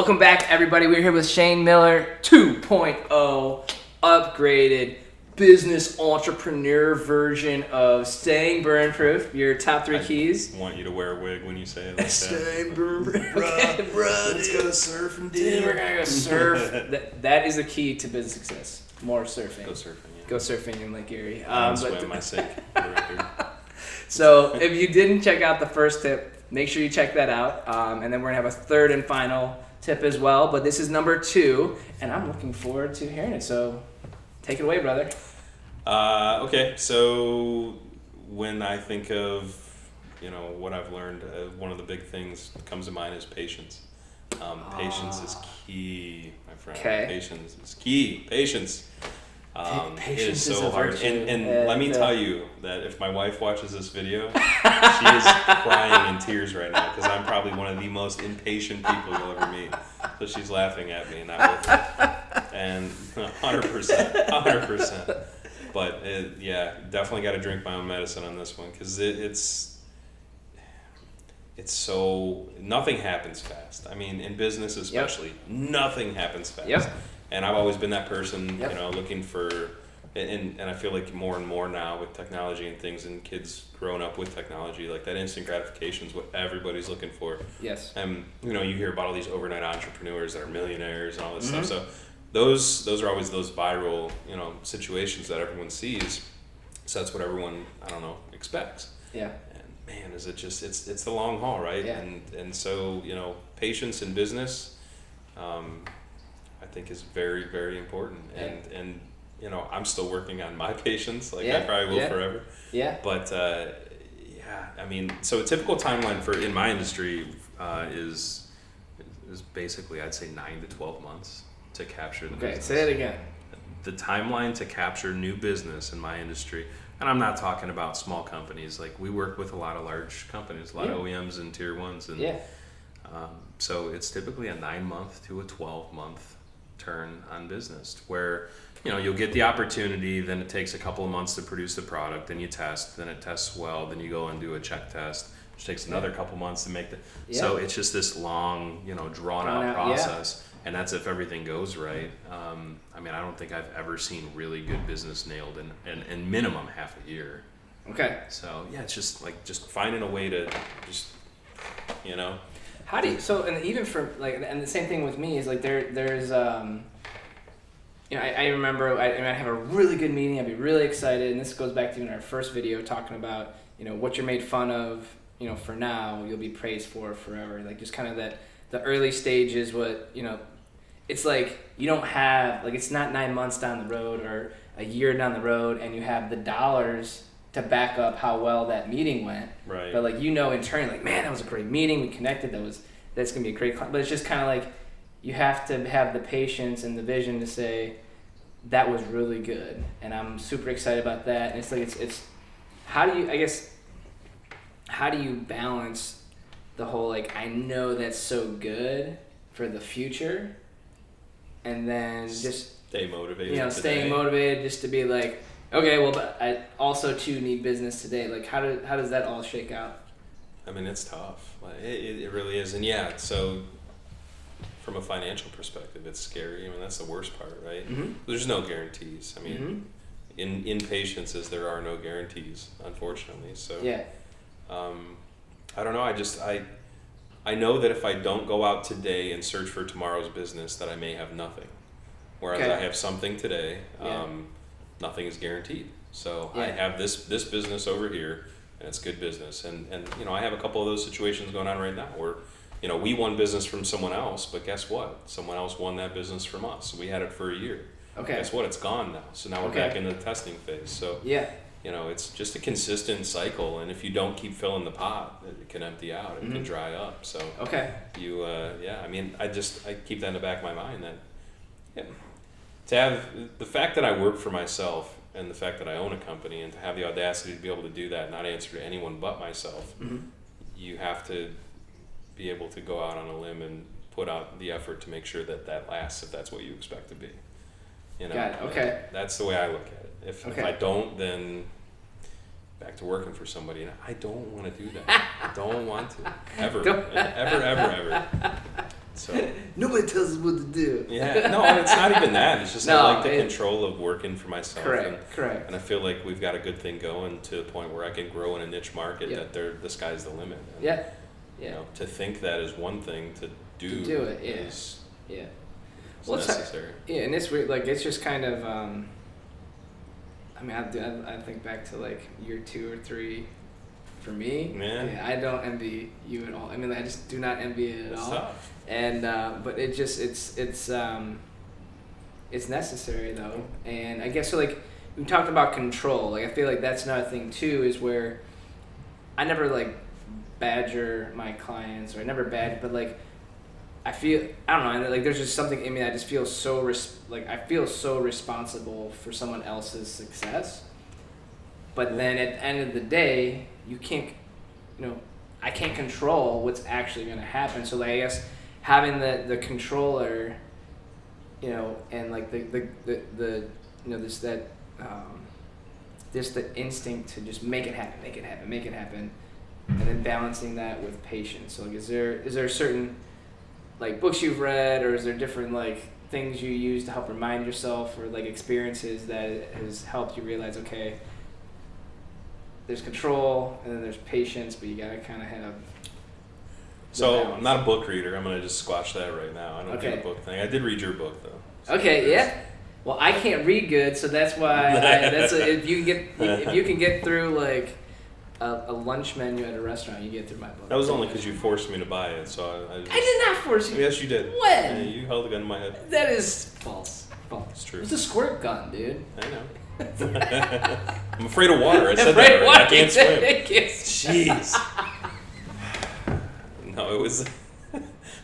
Welcome back, everybody. We're here with Shayne Miller, 2.0 upgraded business entrepreneur version of staying burn proof. Your top three keys. I want you to wear a wig when you say it like that. Staying burn proof. Okay, bro. Let's go surfing, dude. We're gonna go surf. that is the key to business success. More surfing. Go surfing. Yeah. Go surfing in Lake Erie. Swim my sink. So if you didn't check out the first tip, make sure you check that out. And then we're gonna have a third and final tip as well. But this is number 2, and I'm looking forward to hearing it. So take it away, brother. Okay, so when I think of, what I've learned, one of the big things that comes to mind is patience. Patience is key, my friend. Okay. Patience is key. Patience. Patience it is so hard. virtue. And let me tell you that if my wife watches this video, she is crying in tears right now because I'm probably one of the most impatient people you'll ever meet. So she's laughing at me, not with me. And 100%. But definitely got to drink my own medicine on this one because it's so, nothing happens fast. I mean, in business especially, nothing happens fast. Yep. And I've always been that person, looking for, and I feel like more and more now with technology and things and kids growing up with technology, like that instant gratification is what everybody's looking for. Yes. And, you hear about all these overnight entrepreneurs that are millionaires and all this stuff. So those are always those viral, situations that everyone sees. So that's what everyone, expects. Yeah. And man, is it just, it's the long haul, right? Yeah. And so, patience in business, I think is very, very important. Yeah. And I'm still working on my patience, like I probably will forever. Yeah. But so a typical timeline in my industry is basically, I'd say 9 to 12 months to capture the business. Okay, say it again. The timeline to capture new business in my industry, and I'm not talking about small companies. Like we work with a lot of large companies, a lot of OEMs and tier 1s, and so it's typically a 9-month to a 12-month turn on business where you'll get the opportunity, then it takes a couple of months to produce the product, then you test, then it tests well, then you go and do a check test, which takes another couple months to make so it's just this long drawn out process. And that's if everything goes right. I don't think I've ever seen really good business nailed in minimum half a year. Okay. So it's just finding a way to just How do you, and even for and the same thing with me is there's I remember I'd have a really good meeting, I'd be really excited, and this goes back to in our first video talking about what you're made fun of for now you'll be praised for forever, just kind of that the early stages, what it's like you don't have it's not 9 months down the road or a year down the road and you have the dollars to back up how well that meeting went. Right. But internally, man, that was a great meeting. We connected. That's gonna be a great. But it's just kind of you have to have the patience and the vision to say that was really good, and I'm super excited about that. And it's how do you balance the whole I know that's so good for the future, and then just stay motivated. Staying motivated just to be okay, well, but I also too need business today. How does that all shake out? It's tough. It really is, and so from a financial perspective, it's scary. That's the worst part, right? Mm-hmm. There's no guarantees. In patiences, there are no guarantees, unfortunately. So I don't know. I know that if I don't go out today and search for tomorrow's business, that I may have nothing. Whereas I have something today. Nothing is guaranteed. So I have this business over here, and it's good business. And I have a couple of those situations going on right now where, we won business from someone else, but guess what? Someone else won that business from us. So we had it for a year. Okay. Guess what? It's gone now. So now we're back in the testing phase. So it's just a consistent cycle. And if you don't keep filling the pot, it can empty out. It can dry up. So you, I keep that in the back of my mind that, to have the fact that I work for myself and the fact that I own a company and to have the audacity to be able to do that, not answer to anyone but myself, you have to be able to go out on a limb and put out the effort to make sure that lasts if that's what you expect to be. Got it. Okay. That's the way I look at it. If I don't, then back to working for somebody. And I don't want to do that. I don't want to. Ever. Ever. So nobody tells us what to do. Yeah, no, and it's not even that. It's just No, I like the control of working for myself. Correct. And I feel like we've got a good thing going to the point where I can grow in a niche market that the sky's the limit. And, you know, to think that is one thing, to do it is well, necessary. And it's weird. Like, it's just kind of. I mean, I think back to like year 2 or 3. For me, I don't envy you at all. I mean, I just do not envy it at all. Tough. And but it just it's necessary though. And I guess so. Like, we talked about control. Like, I feel like that's another thing too, is where I never like badger my clients, or I never but like I feel, I don't know, like there's just something in me that I just feel so I feel so responsible for someone else's success. But then at the end of the day, you can't, I can't control what's actually going to happen. So like, I guess having the controller, and like the just the instinct to just make it happen, and then balancing that with patience. So like, is there certain like books you've read, or is there different like things you use to help remind yourself, or like experiences that has helped you realize, okay, there's control and then there's patience, but you gotta kind of have. So I'm not a book reader. I'm gonna just squash that right now. I don't do the book thing. I did read your book though. So Well, I can't read good, so that's why. If you can get through like a lunch menu at a restaurant, you get through my book. That was only because you forced me to buy it, so I did not force you. Yes, you did. When? Yeah, you held a gun to my head. That is false. It's true. It's a squirt gun, dude. I know. I'm afraid of water. I said that right. I can't swim. Jeez. No, it was.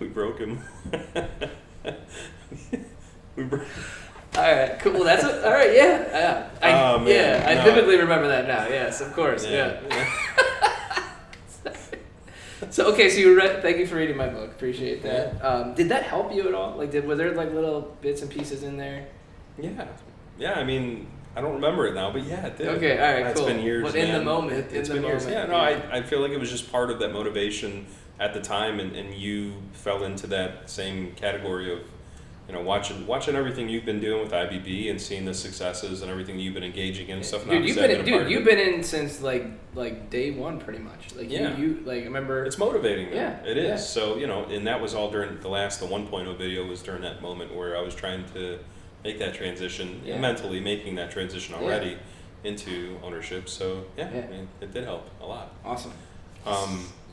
We broke him. All right, cool. Well, that's all right. Yeah, I vividly remember that now. Yes, of course. Yeah. So okay, so you read. Thank you for reading my book. Appreciate that. Yeah. Did that help you at all? Like, were there like little bits and pieces in there? Yeah. I mean, I don't remember it now, but yeah, it did. Okay, all right, cool. It's been years. But in the moment, it's been years. Yeah, no, I feel like it was just part of that motivation at the time, and you fell into that same category of, watching everything you've been doing with IBB and seeing the successes and everything you've been engaging in and stuff. Dude, you've been in since like day one, pretty much. Like you like, I remember. It's motivating. Though. Yeah, it is. Yeah. So and that was all during the 1.0 video was during that moment where I was trying to make that transition, mentally making that transition already into ownership. So I mean, it did help a lot. Awesome.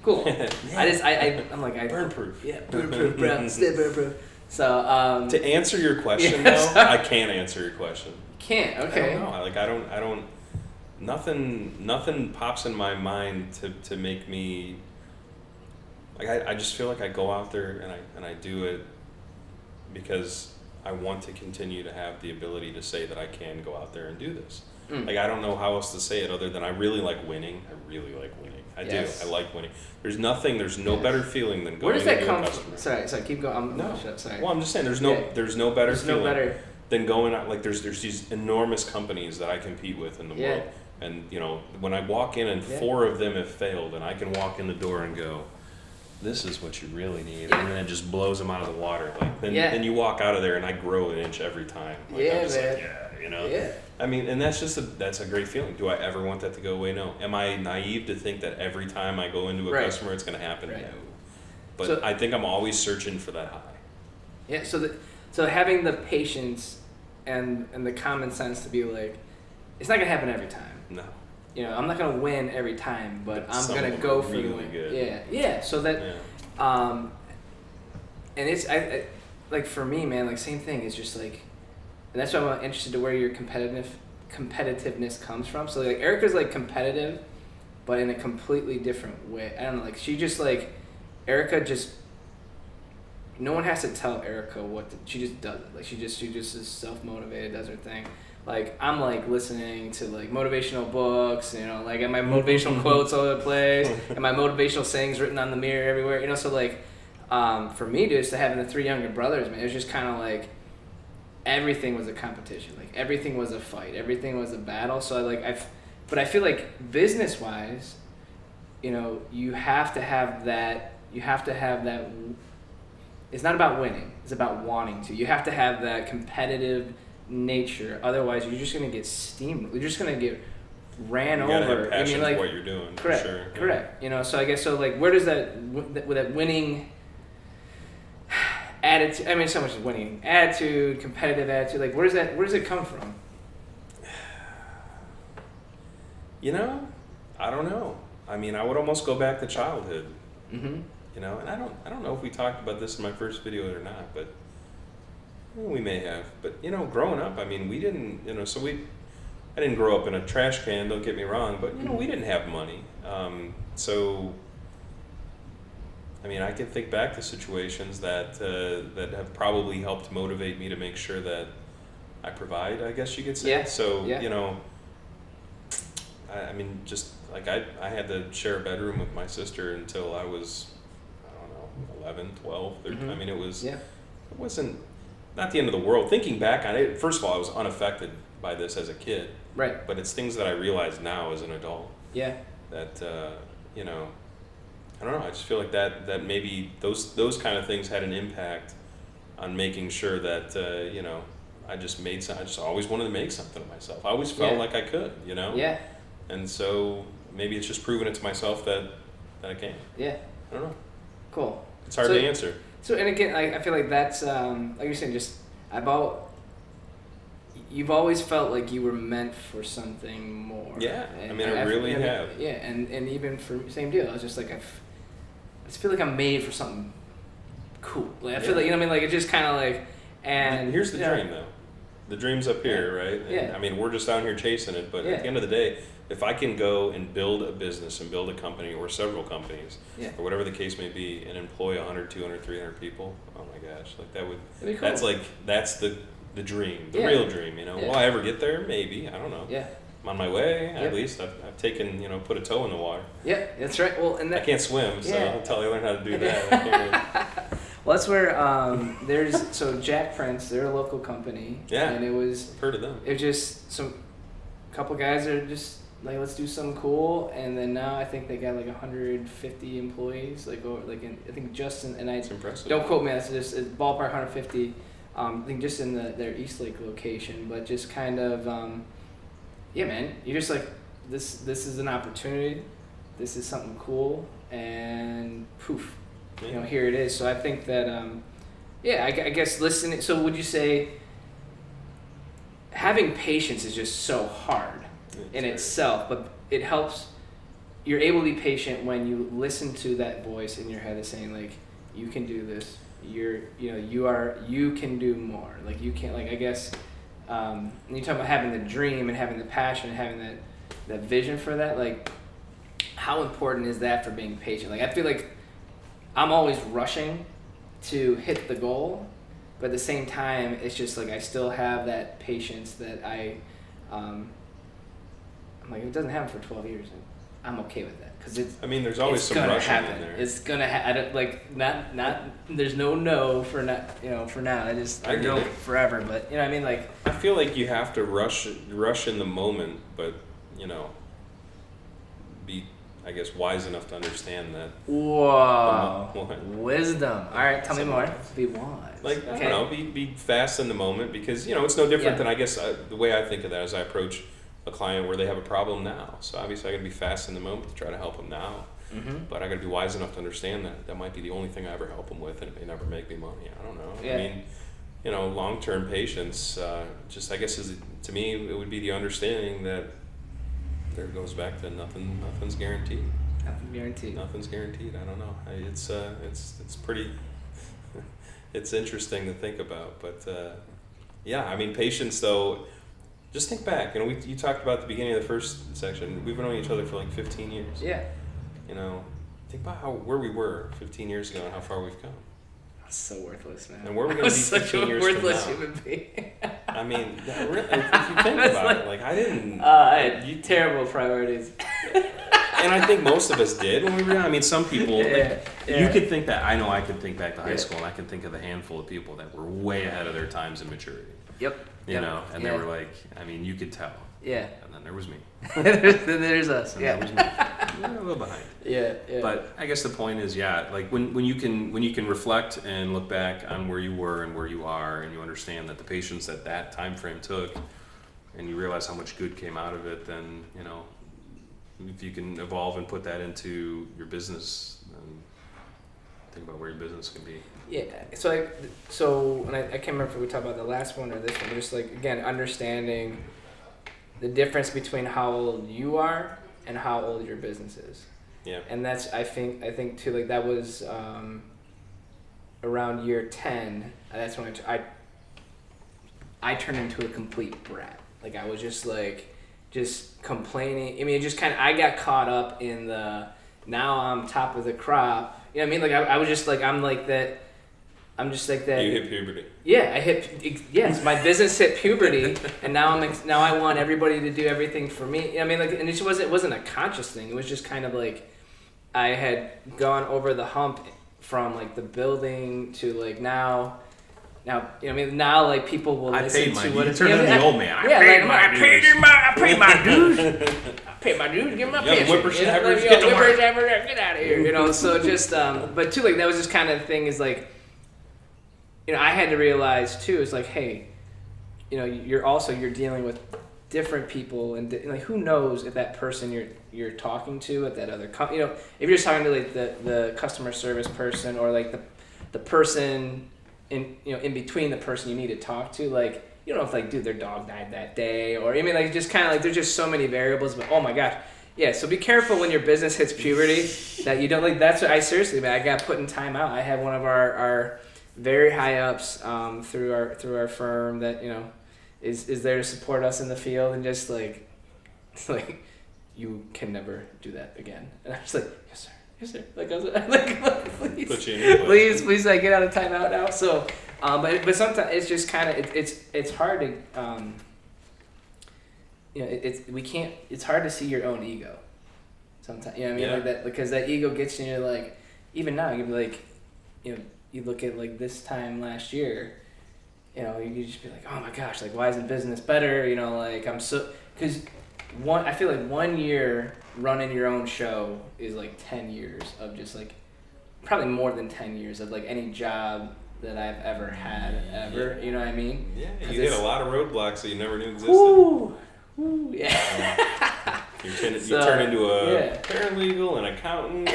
Cool. I'm like burn proof. Yeah, burn proof, bro. Stay burn proof. So to answer your question though, I can't answer your question. Can't. Okay. I don't. Nothing pops in my mind to make me. Like I just feel like I go out there and I do it because I want to continue to have the ability to say that I can go out there and do this. Like, I don't know how else to say it other than I really like winning. I do. I like winning. There's no better feeling than going. Where does that come from? Sorry, keep going. Sorry. Well, I'm just saying there's no better feeling than going out. Like, there's these enormous companies that I compete with in the world. And, when I walk in and 4 of them have failed, and I can walk in the door and go, this is what you really need, and then it just blows them out of the water. Like then you walk out of there, and I grow an inch every time. Like, I'm just man. I mean, and that's a great feeling. Do I ever want that to go away? No. Am I naive to think that every time I go into a customer, it's going to happen? Right. No. But I think I'm always searching for that high. Yeah. So having the patience and the common sense to be like, it's not going to happen every time. No. I'm not gonna win every time, but I'm gonna go for the win. Good. Yeah. So that, and it's I like for me, man. Like same thing. It's just like, and that's why I'm interested to where your competitiveness comes from. So like Erica's like competitive, but in a completely different way. I don't know. Like she just like, Erica just. No one has to tell Erica what to. She just does it. Like she just is self-motivated, does her thing. Like I'm like listening to like motivational books, like I have my motivational quotes all over the place, and my motivational sayings written on the mirror everywhere, So like, for me, just having the 3 younger brothers, man, it was just kind of like everything was a competition, like everything was a fight, everything was a battle. So but I feel like business wise, you have to have that. You have to have that. it's not about winning. It's about wanting to. You have to have that competitive nature. Otherwise, you're just going to get steamrolled. You're just going to get ran over. You gotta have passion like, for what you're doing. Correct. For sure. Correct. You know, so I guess where does that winning attitude? I mean, so much is winning attitude, competitive attitude. Like, where does it come from? You know, I don't know. I mean, I would almost go back to childhood. Mm-hmm. You know, and I don't know if we talked about this in my first video or not, but we may have. But you know, growing up, I mean, we didn't. You know, I didn't grow up in a trash can. Don't get me wrong, but you know, we didn't have money. So, I mean, I can think back to situations that have probably helped motivate me to make sure that I provide. I guess you could say. Yeah. So yeah. You know, I mean, just like I had to share a bedroom with my sister until I was, I don't know, 11, 12, 13. Mm-hmm. I mean, it wasn't not the end of the world. Thinking back on it, first of all, I was unaffected by this as a kid. Right. But it's things that I realize now as an adult. Yeah. That you know, I don't know. I just feel like that maybe those kind of things had an impact on making sure that you know, I just always wanted to make something of myself. I always felt like I could, you know. Yeah. And so maybe it's just proving it to myself that I can. Yeah. I don't know. Cool. It's hard to answer. So, and again, I feel like that's, like you're saying, you've always felt like you were meant for something more. Yeah. And I mean, I really have. Yeah. And even for, same deal. I was just like, I just feel like I'm made for something cool. Like, I feel like, you know what I mean? Like, it's just kind of like, and. Here's the dream, though. The dream's up here, right? And, yeah. I mean, we're just down here chasing it, but at the end of the day, if I can go and build a business and build a company or several companies, or whatever the case may be, and employ 100, 200, 300 people, oh my gosh, like that'd be cool. That's the dream, the real dream, you know. Will I ever get there? Maybe, I don't know. Yeah. I'm on my way, at least. I've taken, put a toe in the water. Yeah, that's right. Well, and I can't swim, so until I learn how to do that. Well, that's where so Jack Prince, they're a local company. Yeah. And it was. I've heard of them. It was just couple guys that are just like, let's do something cool, and then now I think they got like 150 employees, I think Justin and That's impressive. Don't quote me, it's just it's ballpark 150. I think just in their Eastlake location, but just kind of, yeah, man, you're just like, this is an opportunity, this is something cool, and poof, here it is. So I think that, I guess listening. So would you say having patience is just so hard in itself, but it helps. You're able to be patient when you listen to that voice in your head that's saying like, you can do this. You can do more. Like you can't, like, I guess, when you talk about having the dream and having the passion and having that vision for that, like how important is that for being patient? Like I feel like I'm always rushing to hit the goal, but at the same time, it's just like I still have that patience that I'm like, if it doesn't happen for 12 years, I'm okay with that because it's. I mean, there's always some rushing in there. It's gonna happen. Like not. There's no for not. For now. I know forever. But you know what I mean. Like I feel like you have to rush in the moment, but be, I guess, wise enough to understand that. Whoa. Wisdom. All right, tell me more. Be wise. Like, I don't know, be fast in the moment because, it's no different than, I guess, the way I think of that is I approach a client where they have a problem now. So obviously I got to be fast in the moment to try to help them now. Mm-hmm. But I got to be wise enough to understand that might be the only thing I ever help them with, and it may never make me money. I don't know. Yeah. I mean, long-term patience, just I guess to me it would be the understanding that there goes back to nothing's guaranteed. Nothing's guaranteed. I don't know. It's pretty. It's interesting to think about, but I mean, patience though. Just think back. You talked about at the beginning of the first section. We've been knowing each other for like 15 years. Yeah. Think about where we were 15 years ago and how far we've come. That's so worthless, man. And where we're going to be 15 years from now. Worthless human being. I mean, if you think about it, like I didn't. I had terrible priorities. And I think most of us did when we were young. I mean, some people, you could think that. I know I could think back to high school and I can think of a handful of people that were way ahead of their times in maturity. Yep. They were like, I mean, you could tell. Yeah. And then there was me. Then there's us. And that was me. a little behind. Yeah. But I guess the point is, like when you can reflect and look back on where you were and where you are, and you understand that the patience that time frame took, and you realize how much good came out of it, then if you can evolve and put that into your business, then think about where your business can be. Yeah. And I can't remember if we talked about the last one or this one, but just like, again, understanding the difference between how old you are and how old your business is. Yeah. And that's, I think too, like that was around year 10. That's when I turned into a complete brat. Like I was just complaining. I mean, it just kind of, I got caught up in now I'm top of the crop. You know what I mean? Like I was just like, I'm just like that. You hit puberty. Yeah, yes, my business hit puberty, and now I want everybody to do everything for me. I mean, like, and it wasn't a conscious thing. It was just kind of like I had gone over the hump from like the building to like now, you know, I mean, now like people will listen to what it's. You turned into the old man. I paid my dues. I paid my dues. Give me my pension. Whippersnappers, get out of here. You know, so just but too, like that was just kind of the thing is like. You know, I had to realize too. It's like, hey, you know, you're dealing with different people, and like, who knows if that person you're talking to at that other you know, if you're just talking to like the customer service person or like the person in between the person you need to talk to, like, you don't know if like, dude, their dog died that day, or I mean, like, just kind of like there's just so many variables. But oh my gosh, yeah. So be careful when your business hits puberty that you don't like. That's what I seriously, man. I got put in timeout. I had one of our very high ups through our firm that, you know, is there to support us in the field, and just like, it's like, you can never do that again. And I was like, yes sir. Like I was like, please, like, get out of timeout now. So, but sometimes it's just kind of it's hard to you know, it's hard to see your own ego sometimes. You know what I mean? Yeah. Like that, because that ego gets you. Like, even now, you'd be like, you know. You look at like this time last year, you know, you just be like, oh my gosh, like, why isn't business better? You know, like, because I feel like 1 year running your own show is like 10 years of just like, probably more than 10 years of like any job that I've ever had ever. You know what I mean? Yeah, you hit a lot of roadblocks that you never knew existed. Yeah. You turn into a paralegal, an accountant,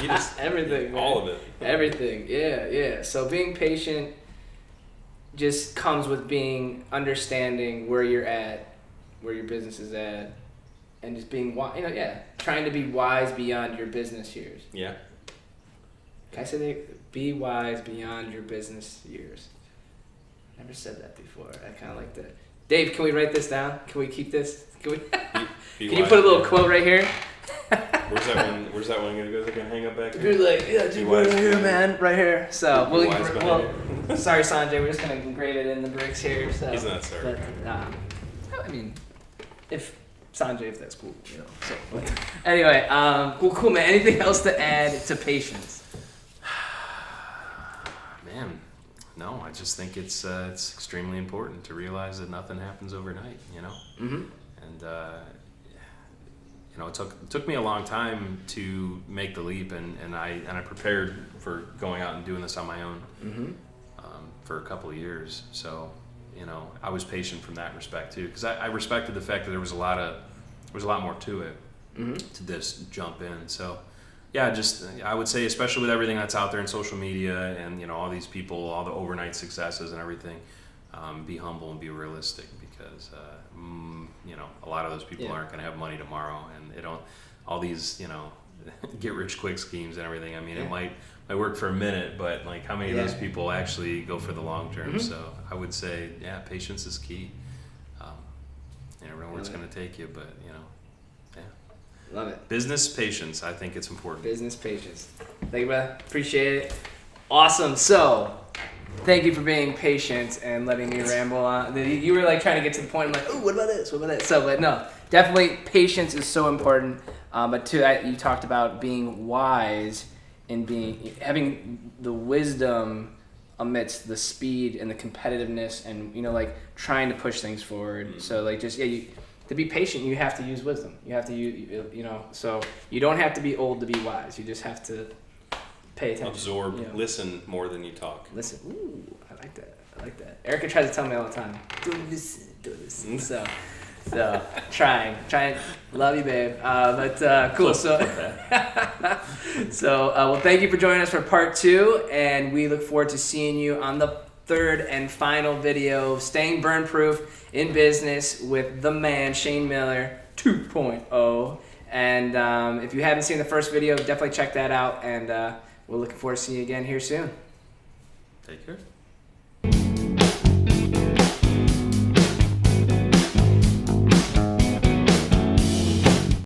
you just, everything, all of it. Everything, yeah. So being patient just comes with understanding where you're at, where your business is at, and just being, trying to be wise beyond your business years. Yeah. Can I say that? Be wise beyond your business years. Never said that before. I kind of like that. Dave, can we write this down? Can we keep this? Can you put a little quote right here? Where's that one gonna go? Is it gonna hang up back here? You're like, yeah, dude, right here, man, right here. So sorry, Sanjay, we're just gonna engrave it in the bricks here. So. He's not sorry. I mean, if that's cool, you know. So anyway, cool, man. Anything else to add to patience? Man. No, I just think it's extremely important to realize that nothing happens overnight, you know? Mm-hmm. And, you know, it took me a long time to make the leap, and I prepared for going out and doing this on my own for a couple of years. So, you know, I was patient from that respect too, because I respected the fact that there was a lot more to it, to this jump in. So, yeah, I would say, especially with everything that's out there in social media and, you know, all these people, all the overnight successes and everything, be humble and be realistic, because, you know, a lot of those people aren't going to have money tomorrow, and all these, you know, get rich quick schemes and everything. I mean, it might work for a minute, but like, how many of those people actually go for the long term? So I would say, patience is key. You never know where it's going to take you, but, you know. Love it. Business patience. I think it's important. Business patience. Thank you, brother. Appreciate it. Awesome. So, thank you for being patient and letting me ramble on. You were like trying to get to the point. I'm like, oh, what about this? What about that? So, but no, definitely patience is so important. But too, you talked about being wise and having the wisdom amidst the speed and the competitiveness, and, you know, like, trying to push things forward. So like, just to be patient, you have to use wisdom. You have to use, so you don't have to be old to be wise. You just have to pay attention. Absorb, listen more than you talk. Listen. Ooh, I like that. Erica tries to tell me all the time, don't listen. So trying. Love you, babe. But cool. So, well, thank you for joining us for part 2, and we look forward to seeing you on the 3rd and final video, Staying Burn Proof in Business with the man, Shayne Miller 2.0. And if you haven't seen the first video, definitely check that out. And we're looking forward to seeing you again here soon. Take care.